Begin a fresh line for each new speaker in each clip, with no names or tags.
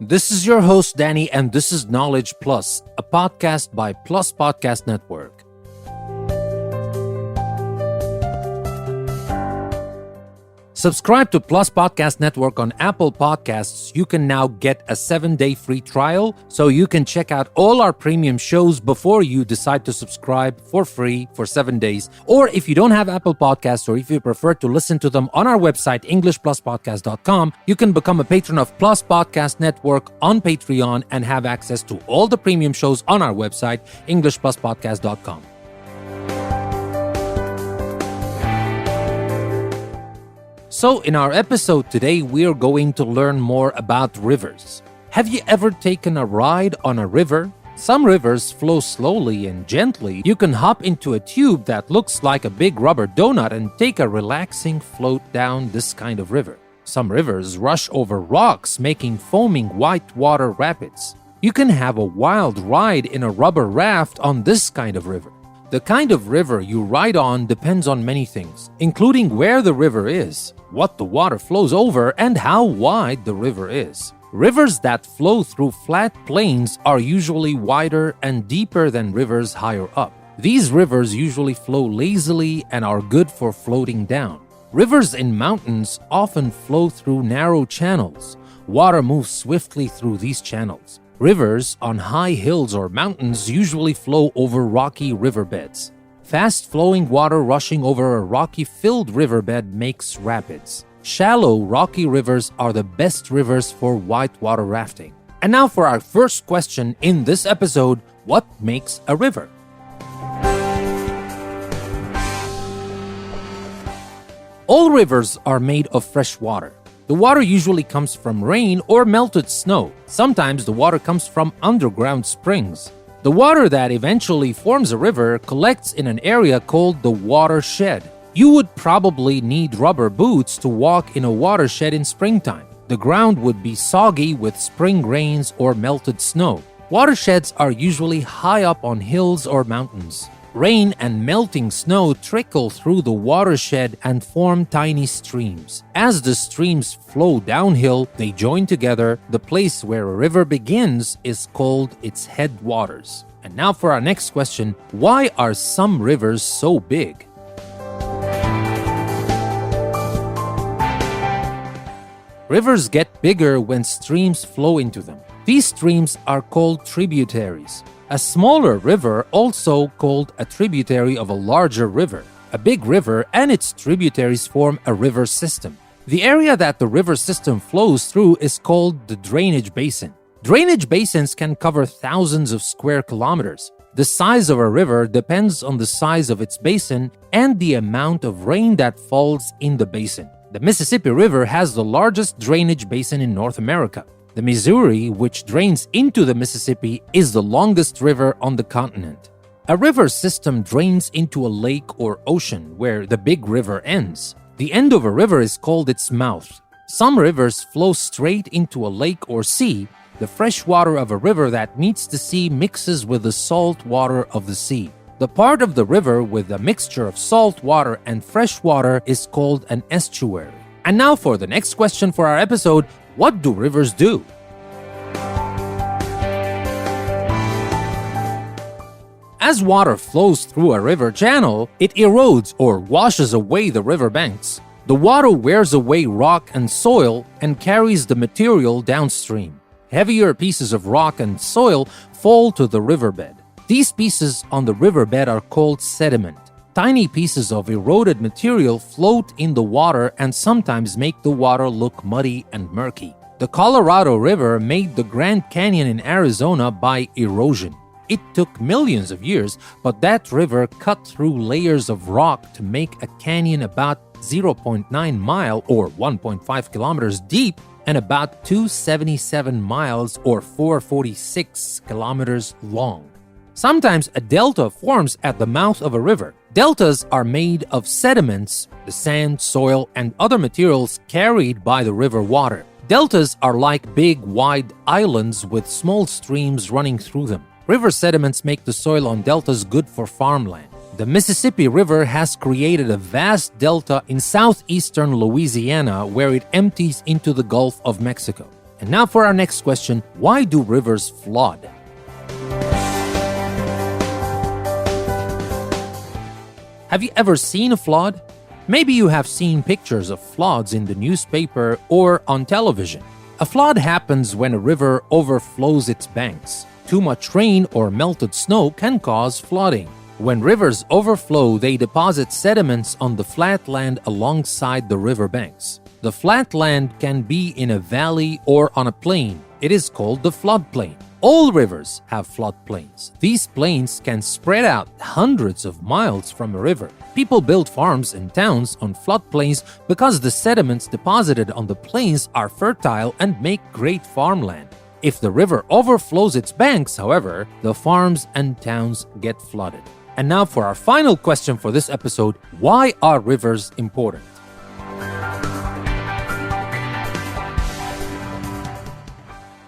This is your host, Danny, and this is Knowledge Plus, a podcast by Plus Podcast Network. Subscribe to Plus Podcast Network on Apple Podcasts. You can now get a 7-day free trial, so you can check out all our premium shows before you decide to subscribe for free for 7 days. Or if you don't have Apple Podcasts, or if you prefer to listen to them on our website, EnglishPlusPodcast.com, you can become a patron of Plus Podcast Network on Patreon and have access to all the premium shows on our website, EnglishPlusPodcast.com. So in our episode today, we are going to learn more about rivers. Have you ever taken a ride on a river? Some rivers flow slowly and gently. You can hop into a tube that looks like a big rubber donut and take a relaxing float down this kind of river. Some rivers rush over rocks, making foaming white water rapids. You can have a wild ride in a rubber raft on this kind of river. The kind of river you ride on depends on many things, including where the river is, what the water flows over, and how wide the river is. Rivers that flow through flat plains are usually wider and deeper than rivers higher up. These rivers usually flow lazily and are good for floating down. Rivers in mountains often flow through narrow channels. Water moves swiftly through these channels. Rivers on high hills or mountains usually flow over rocky riverbeds. Fast-flowing water rushing over a rocky-filled riverbed makes rapids. Shallow, rocky rivers are the best rivers for whitewater rafting. And now for our first question in this episode, what makes a river? All rivers are made of fresh water. The water usually comes from rain or melted snow. Sometimes the water comes from underground springs. The water that eventually forms a river collects in an area called the watershed. You would probably need rubber boots to walk in a watershed in springtime. The ground would be soggy with spring rains or melted snow. Watersheds are usually high up on hills or mountains. Rain and melting snow trickle through the watershed and form tiny streams. As the streams flow downhill, they join together. The place where a river begins is called its headwaters. And now for our next question, why are some rivers so big? Rivers get bigger when streams flow into them. These streams are called tributaries. A smaller river, also called a tributary of a larger river. A big river and its tributaries form a river system. The area that the river system flows through is called the drainage basin. Drainage basins can cover thousands of square kilometers. The size of a river depends on the size of its basin and the amount of rain that falls in the basin. The Mississippi River has the largest drainage basin in North America. The Missouri, which drains into the Mississippi, is the longest river on the continent. A river system drains into a lake or ocean where the big river ends. The end of a river is called its mouth. Some rivers flow straight into a lake or sea. The fresh water of a river that meets the sea mixes with the salt water of the sea. The part of the river with a mixture of salt water and fresh water is called an estuary. And now for the next question for our episode, what do rivers do? As water flows through a river channel, it erodes or washes away the river banks. The water wears away rock and soil and carries the material downstream. Heavier pieces of rock and soil fall to the riverbed. These pieces on the riverbed are called sediment. Tiny pieces of eroded material float in the water and sometimes make the water look muddy and murky. The Colorado River made the Grand Canyon in Arizona by erosion. It took millions of years, but that river cut through layers of rock to make a canyon about 0.9 mile or 1.5 kilometers deep and about 277 miles or 446 kilometers long. Sometimes a delta forms at the mouth of a river. Deltas are made of sediments, the sand, soil, and other materials carried by the river water. Deltas are like big, wide islands with small streams running through them. River sediments make the soil on deltas good for farmland. The Mississippi River has created a vast delta in southeastern Louisiana where it empties into the Gulf of Mexico. And now for our next question, why do rivers flood? Have you ever seen a flood? Maybe you have seen pictures of floods in the newspaper or on television. A flood happens when a river overflows its banks. Too much rain or melted snow can cause flooding. When rivers overflow, they deposit sediments on the flat land alongside the river banks. The flat land can be in a valley or on a plain. It is called the floodplain. All rivers have floodplains. These plains can spread out hundreds of miles from a river. People build farms and towns on floodplains because the sediments deposited on the plains are fertile and make great farmland. If the river overflows its banks, however, the farms and towns get flooded. And now for our final question for this episode, why are rivers important?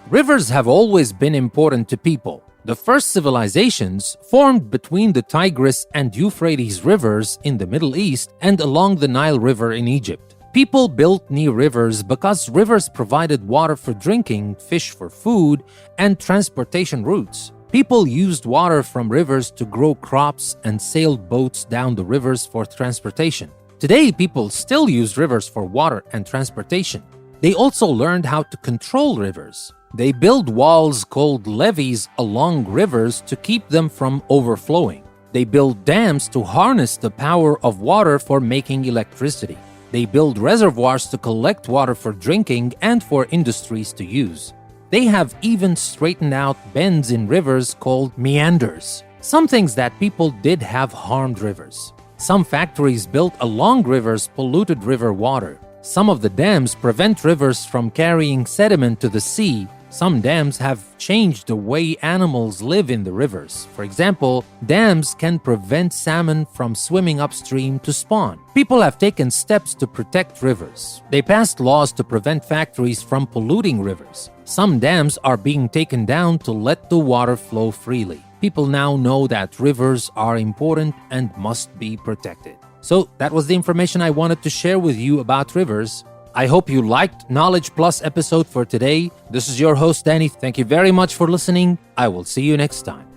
Rivers have always been important to people. The first civilizations formed between the Tigris and Euphrates rivers in the Middle East and along the Nile River in Egypt. People built near rivers because rivers provided water for drinking, fish for food, and transportation routes. People used water from rivers to grow crops and sailed boats down the rivers for transportation. Today, people still use rivers for water and transportation. They also learned how to control rivers. They build walls called levees along rivers to keep them from overflowing. They build dams to harness the power of water for making electricity. They build reservoirs to collect water for drinking and for industries to use. They have even straightened out bends in rivers called meanders. Some things that people did have harmed rivers. Some factories built along rivers polluted river water. Some of the dams prevent rivers from carrying sediment to the sea. Some dams have changed the way animals live in the rivers. For example, dams can prevent salmon from swimming upstream to spawn. People have taken steps to protect rivers. They passed laws to prevent factories from polluting rivers. Some dams are being taken down to let the water flow freely. People now know that rivers are important and must be protected. So that was the information I wanted to share with you about rivers. I hope you liked Knowledge Plus episode for today. This is your host, Danny. Thank you very much for listening. I will see you next time.